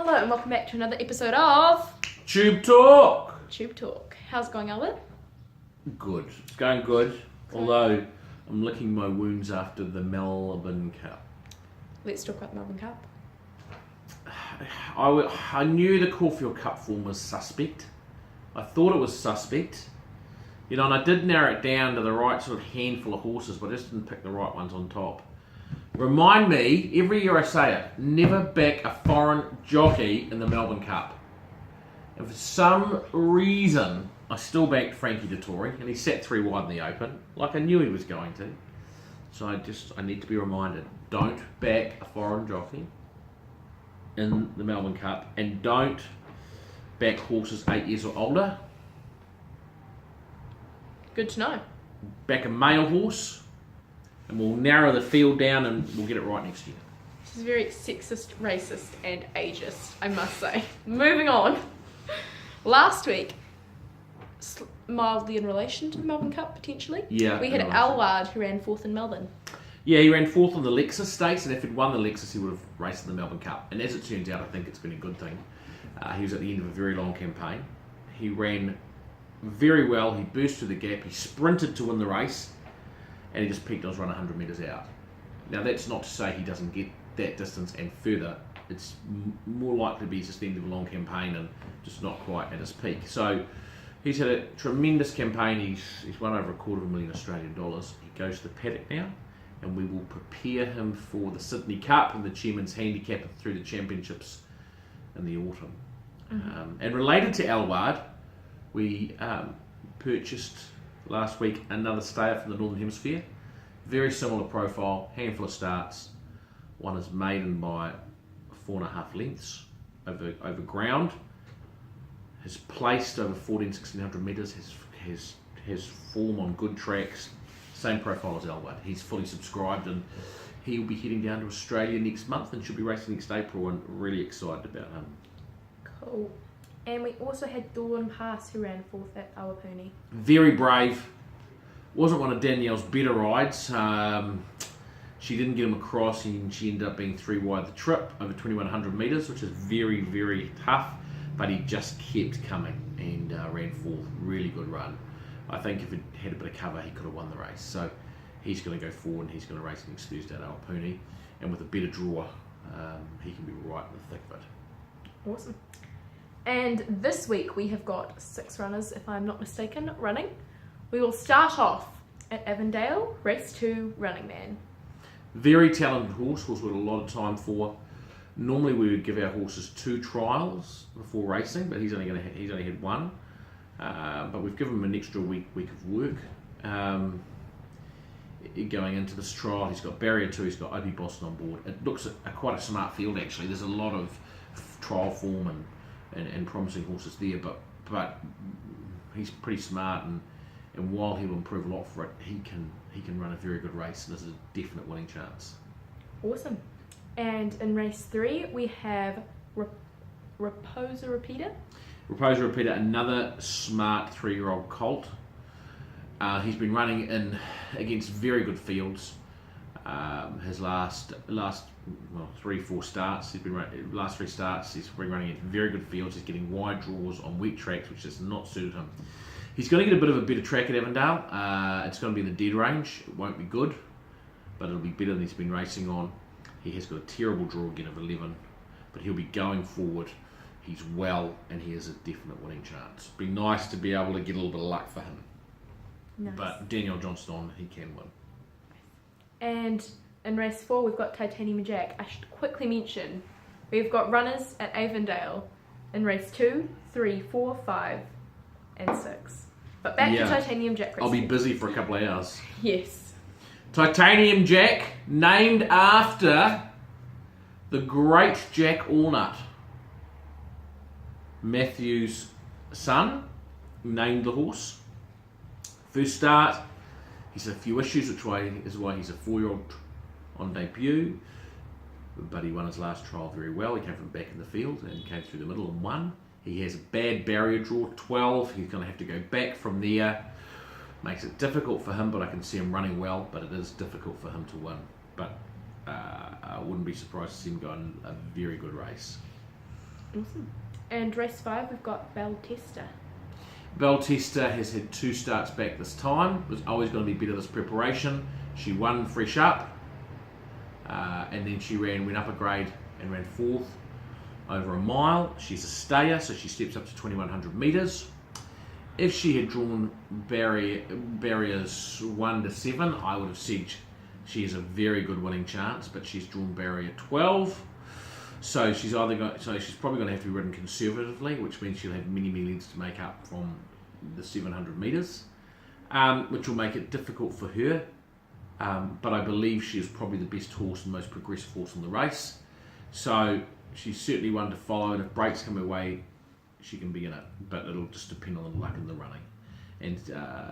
Hello and welcome back to another episode of Tube Talk! Tube Talk. How's it going, Albert? Good. It's going good. Although I'm licking my wounds after the Cup. Let's talk about the Melbourne Cup. I knew the Caulfield Cup form was suspect. I thought it was suspect. You know, and I did narrow it down to the right sort of handful of horses, but I just didn't pick the right ones on top. Remind me, every year I say it, never back a foreign jockey in the Melbourne Cup. And for some reason, I still backed Frankie Dettori, and he sat 3 wide in the open, like I knew he was going to. So I need to be reminded, don't back a foreign jockey in the Melbourne Cup, and don't back horses 8 years or older. Good to know. Back a male horse, and we'll narrow the field down and we'll get it right next year. This is very sexist, racist and ageist, I must say. Moving on. Last week, mildly in relation to the Melbourne Cup, potentially, Yeah. we had Alward who ran 4th in Melbourne. Yeah, he ran 4th on the Lexus Stakes, and if he'd won the Lexus, he would have raced in the Melbourne Cup. And as it turns out, I think it's been a good thing. He was at the end of a very long campaign. He ran very well. He burst through the gap. He sprinted to win the race, and he just peaked on his run 100 metres out. Now, that's not to say he doesn't get that distance and further. It's more likely to be just the end of a long campaign and just not quite at his peak. So he's had a tremendous campaign. He's won over $250,000 Australian dollars. He goes to the paddock now, and we will prepare him for the Sydney Cup and the Chairman's Handicap through the championships in the autumn. Mm-hmm. And related to Alward, we purchased last week another stayer from the Northern Hemisphere. Very similar profile, handful of starts. One is maiden by 4.5 lengths over ground. Has placed over 1,400-1,600 metres. Has form on good tracks. Same profile as Alward. He's fully subscribed, and he'll be heading down to Australia next month and should be racing next April, and really excited about him. Cool. And we also had Dawn Pass who ran 4th at Awapuni. Very brave. Wasn't one of Danielle's better rides. She didn't get him across, and she ended up being 3 wide the trip over 2,100 metres, which is very, very tough. But he just kept coming and ran 4th. Really good run. I think if it had a bit of cover, he could have won the race. So he's going to go forward, and he's going to race next Thursday at Awapuni. And with a better draw, he can be right in the thick of it. Awesome. And this week we have got 6 runners, if I'm not mistaken, running. We will start off at Avondale, race 2, Running Man. Very talented horse we've got a lot of time for. Normally we would give our horses 2 trials before racing, but he's only had 1. But we've given him an extra week of work. Going into this trial, he's got Barrier 2, he's got Opie Boston on board. It looks quite a smart field actually. There's a lot of trial form and promising horses there, but he's pretty smart, and while he will improve a lot for it, he can run a very good race, and there's a definite winning chance. Awesome. And in race 3 we have Raposa Repeater. Raposa Repeater, another smart 3-year-old colt. He's been running against very good fields. His last 3-4 starts, last 3 starts, he's been running in very good fields. He's getting wide draws on wet tracks, which has not suited him. He's going to get a bit of a better track at Avondale. It's going to be in the dead range. It won't be good, but it'll be better than he's been racing on. He has got a terrible draw again of 11, but he'll be going forward. He's well, and he has a definite winning chance. Be nice to be able to get a little bit of luck for him. Nice. But Daniel Johnston, he can win. And in race 4 we've got Titanium Jack. I should quickly mention we've got runners at Avondale in race 2, 3, 4, 5 and 6. But back to Titanium Jack race. I'll be busy for a couple of hours. Yes. Titanium Jack, named after the great Jack Allnut. Matthew's son named the horse. First start, he's had a few issues, which is why he's a 4-year-old on debut. But he won his last trial very well. He came from back in the field and came through the middle and won. He has a bad barrier draw, 12. He's going to have to go back from there. Makes it difficult for him, but I can see him running well, but it is difficult for him to win. But I wouldn't be surprised to see him go in a very good race. Awesome. And race 5, we've got Beltesta. Beltesta has had 2 starts back this time. It was always going to be better this preparation. She won fresh up, and then she went up a grade and ran 4th over a mile. She's a stayer, so she steps up to 2100 metres. If she had drawn barriers 1 to 7, I would have said she has a very good winning chance, but she's drawn barrier 12. So she's probably going to have to be ridden conservatively, which means she'll have many lengths to make up from the 700 metres, which will make it difficult for her. But I believe she is probably the best horse and most progressive horse in the race. So she's certainly one to follow, and if breaks come her way, she can be in it. But it'll just depend on the luck in the running. And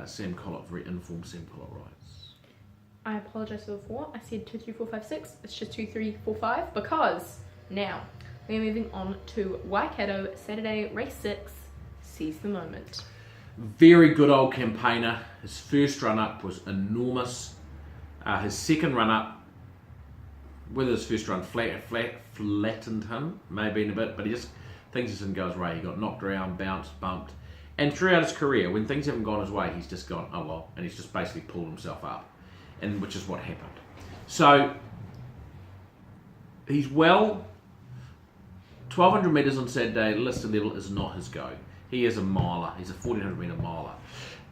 Sam Collett, very informed Sam Collett rides. I apologise for the 4. I said 2, 3, 4, 5, 6. It's just 2, 3, 4, 5 because now we're moving on to Waikato Saturday race 6. Seize the moment. Very good old campaigner. His first run up was enormous. His second run up, whether his first run flattened him, maybe in a bit, but things just didn't go his way. He got knocked around, bounced, bumped, and throughout his career, when things haven't gone his way, he's just gone, oh well, and he's just basically pulled himself up, and which is what happened. So he's 1200 metres on Saturday, listed level is not his go. He is a miler. He's a 1400 metre miler.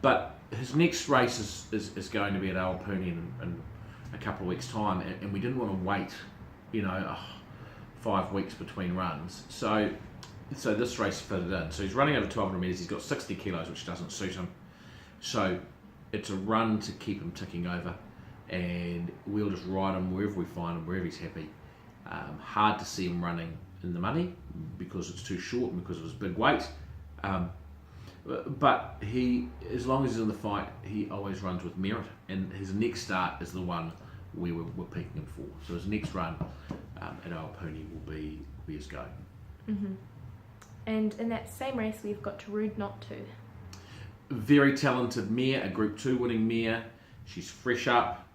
But his next race is going to be at Awapuni in a couple of weeks' time, and we didn't want to wait, 5 weeks between runs. So this race fitted in. So he's running over 1200 metres. He's got 60 kilos, which doesn't suit him. So it's a run to keep him ticking over, and we'll just ride him wherever we find him, wherever he's happy. Hard to see him running in the money because it's too short and because of his big weight. But he, as long as he's in the fight, he always runs with merit. And his next start is the one we're picking him for. So his next run at Awapuni will be his go. Mm-hmm. And in that same race, we've got Tarood Not To. Very talented mare, a Group 2 winning mare. She's fresh up.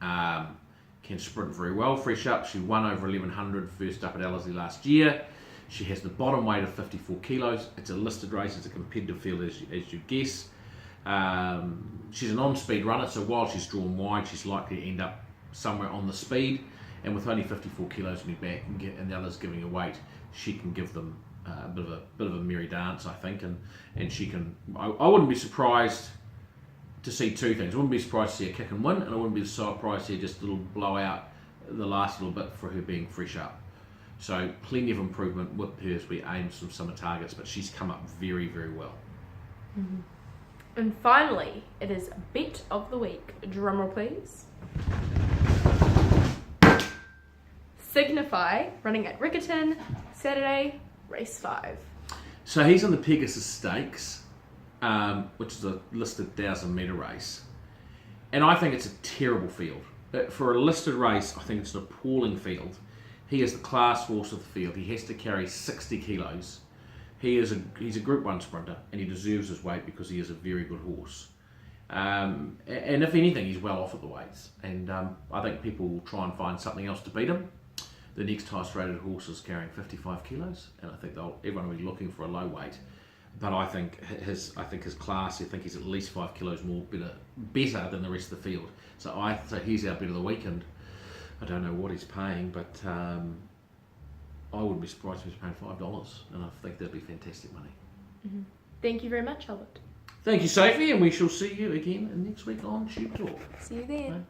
Can sprint very well, fresh up. She won over 1100 first up at Ellerslie last year. She has the bottom weight of 54 kilos. It's a listed race, it's a competitive field as you guess. She's an on-speed runner, so while she's drawn wide, she's likely to end up somewhere on the speed. And with only 54 kilos on her back and the others giving her weight, she can give them a bit of a merry dance, I think. And she can. I wouldn't be surprised to see 2 things. I wouldn't be surprised to see her kick and win, and I wouldn't be surprised to see just a little blowout the last little bit for her being fresh up. So plenty of improvement with her as we aim some summer targets, but she's come up very, very well. Mm-hmm. And finally, it is Bet of the Week. Drumroll please. Signify, running at Riccarton, Saturday, race 5. So he's in the Pegasus Stakes, which is a listed 1,000 metre race. And I think it's a terrible field. For a listed race, I think it's an appalling field. He is the class horse of the field. He has to carry 60 kilos. He's a Group 1 sprinter, and he deserves his weight because he is a very good horse. And if anything, he's well off at the weights. And I think people will try and find something else to beat him. The next highest rated horse is carrying 55 kilos, and I think everyone will be looking for a low weight. But I think his class, I think he's at least 5 kilos more better than the rest of the field. So he's our bet of the week, and I don't know what he's paying, but I wouldn't be surprised if he's paying $5, and I think that'd be fantastic money. Mm-hmm. Thank you very much, Albert. Thank you, Sophie, and we shall see you again next week on Tube Talk. See you then. Bye.